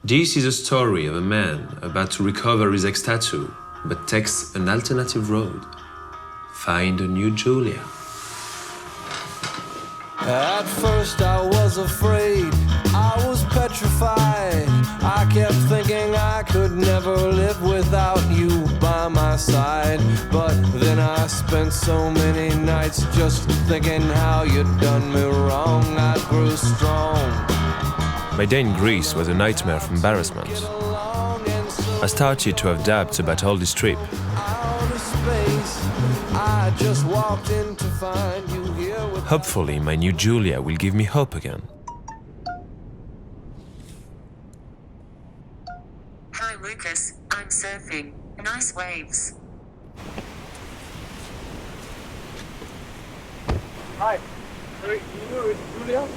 This is a story of a man about to recover his ex-tattoo, but takes an alternative road. Find a new Julia. At first I was afraid, I was petrified. I kept thinking I could never live without you by my side. But then I spent so many nights just thinking how you'd done me wrong. I grew strong. My day in Greece was a nightmare of embarrassment. I started to have doubts about all this trip. I just walked in to find you here with Hopefully, my new Julia will give me hope again. Hi Lucas, I'm surfing. Nice waves. Hi. You know it's Julia?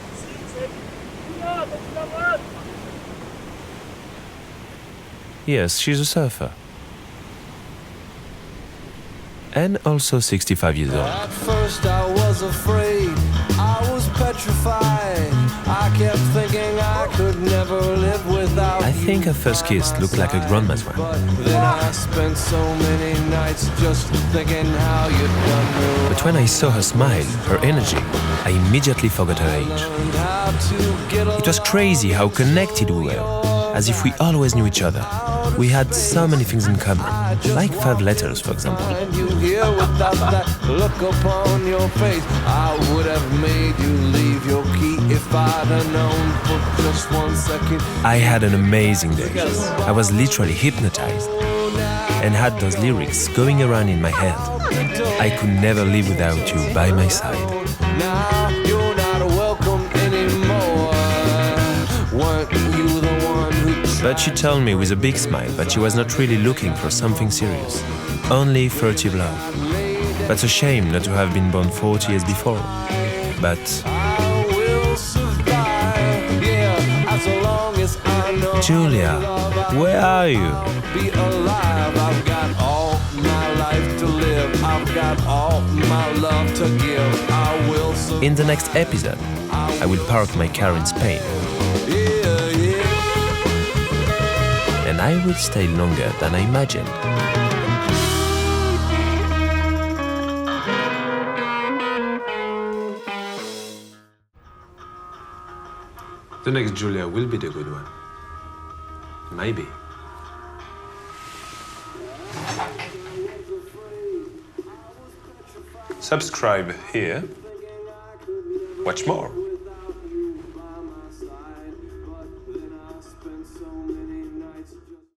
Yes, she's a surfer. And also 65 years old. At first I was afraid, I was petrified. I kept thinking I could never live without I think her first kiss looked like a grandma's one. But then I spent so many nights just thinking how you'd done me wrong. But when I saw her smile, her energy, I immediately forgot her age. Learned how to get It was crazy how connected we were, as if we always knew each other. We had so many things in common, like 5 letters, for example. find you here without that look upon your face. I would have made you leave your key if I'd have known for just 1 second. I had an amazing day. I was literally hypnotized and had those lyrics going around in my head. I could never live without you by my side. Now you're not welcome anymore. Weren't you the one who But she told me with a big smile that she was not really looking for something serious, only furtive love. That's a shame not to have been born 40 years before. But I will survive, yeah, as long as I know Julia, where are you? be alive. I've got all my life to live. I've got all my love to give. I will survive. In the next episode, I will park my car in Spain, Yeah, yeah. and I will stay longer than I imagined. The next Julia will be the good one. Maybe. Subscribe here. Watch more.